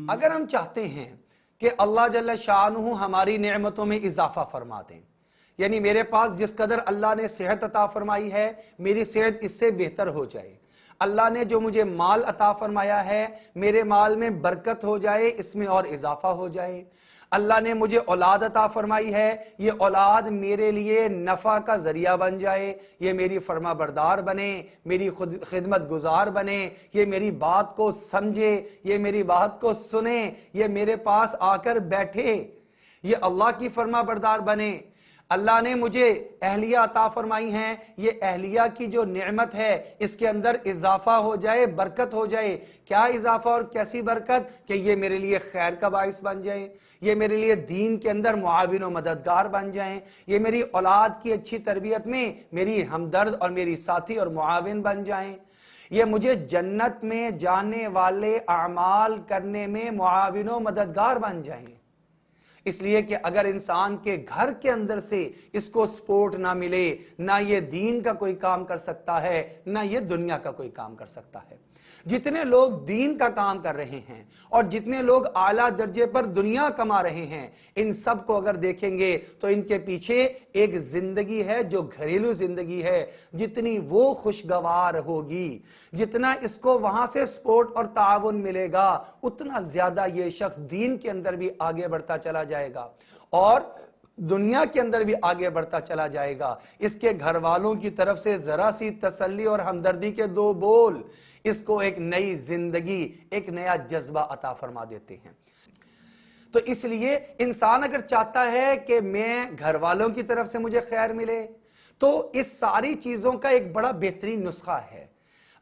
اگر ہم چاہتے ہیں کہ اللہ جل شانہ ہماری نعمتوں میں اضافہ فرما دیں، یعنی میرے پاس جس قدر اللہ نے صحت عطا فرمائی ہے میری صحت اس سے بہتر ہو جائے، اللہ نے جو مجھے مال عطا فرمایا ہے میرے مال میں برکت ہو جائے، اس میں اور اضافہ ہو جائے، اللہ نے مجھے اولاد عطا فرمائی ہے یہ اولاد میرے لیے نفع کا ذریعہ بن جائے، یہ میری فرما بردار بنے، میری خدمت گزار بنے، یہ میری بات کو سمجھے، یہ میری بات کو سنے، یہ میرے پاس آ کر بیٹھے، یہ اللہ کی فرما بردار بنے۔ اللہ نے مجھے اہلیہ عطا فرمائی ہیں، یہ اہلیہ کی جو نعمت ہے اس کے اندر اضافہ ہو جائے، برکت ہو جائے۔ کیا اضافہ اور کیسی برکت؟ کہ یہ میرے لیے خیر کا باعث بن جائے، یہ میرے لیے دین کے اندر معاون و مددگار بن جائیں، یہ میری اولاد کی اچھی تربیت میں میری ہمدرد اور میری ساتھی اور معاون بن جائیں، یہ مجھے جنت میں جانے والے اعمال کرنے میں معاون و مددگار بن جائیں۔ اس لیے کہ اگر انسان کے گھر کے اندر سے اس کو سپورٹ نہ ملے، نہ یہ دین کا کوئی کام کر سکتا ہے نہ یہ دنیا کا کوئی کام کر سکتا ہے۔ جتنے لوگ دین کا کام کر رہے ہیں اور جتنے لوگ اعلیٰ درجے پر دنیا کما رہے ہیں، ان سب کو اگر دیکھیں گے تو ان کے پیچھے ایک زندگی ہے جو گھریلو زندگی ہے، جتنی وہ خوشگوار ہوگی، جتنا اس کو وہاں سے سپورٹ اور تعاون ملے گا اتنا زیادہ یہ شخص دین کے اندر بھی آگے بڑھتا چلا جائے گا اور دنیا کے اندر بھی آگے بڑھتا چلا جائے گا۔ اس کے گھر والوں کی طرف سے ذرا سی تسلی اور ہمدردی کے دو بول اس کو ایک نئی زندگی، ایک نیا جذبہ عطا فرما دیتے ہیں۔ تو اس لیے انسان اگر چاہتا ہے کہ میں گھر والوں کی طرف سے مجھے خیر ملے تو اس ساری چیزوں کا ایک بڑا بہترین نسخہ ہے۔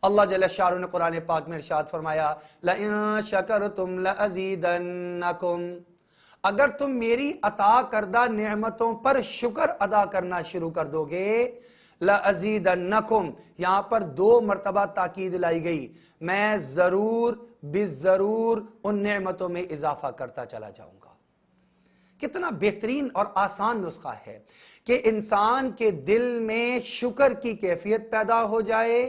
اللہ جل شانہ نے قرآن پاک میں ارشاد فرمایا لَإِن شَكَرْتُمْ لَأَزِيدَنَّكُمْ، اگر تم میری عطا کردہ نعمتوں پر شکر ادا کرنا شروع کر دو گے، لَأَزِيدَنَّكُمْ، یہاں پر دو مرتبہ تاکید لائی گئی، میں ضرور بالضرور ان نعمتوں میں اضافہ کرتا چلا جاؤں گا۔ کتنا بہترین اور آسان نسخہ ہے کہ انسان کے دل میں شکر کی کیفیت پیدا ہو جائے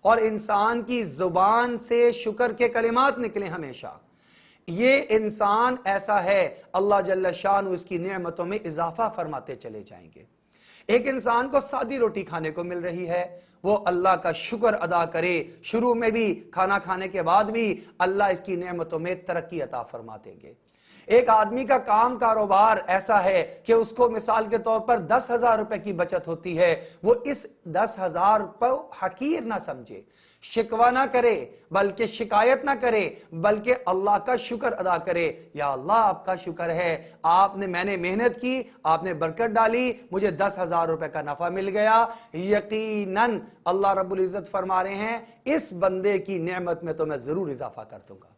اور انسان کی زبان سے شکر کے کلمات نکلیں ہمیشہ۔ یہ انسان ایسا ہے اللہ جل شانہ اس کی نعمتوں میں اضافہ فرماتے چلے جائیں گے۔ ایک انسان کو سادی روٹی کھانے کو مل رہی ہے، وہ اللہ کا شکر ادا کرے، شروع میں بھی کھانا کھانے کے بعد بھی اللہ اس کی نعمتوں میں ترقی عطا فرما دیں گے۔ ایک آدمی کا کاروبار ایسا ہے کہ اس کو مثال کے طور پر 10,000 روپے کی بچت ہوتی ہے، وہ اس 10,000 کو حقیر نہ سمجھے، شکوہ نہ کرے، بلکہ شکایت نہ کرے، بلکہ اللہ کا شکر ادا کرے۔ یا اللہ آپ کا شکر ہے، میں نے محنت کی، آپ نے برکت ڈالی، مجھے 10,000 روپے کا نفع مل گیا۔ یقیناً اللہ رب العزت فرما رہے ہیں اس بندے کی نعمت میں تو میں ضرور اضافہ کر دوں گا۔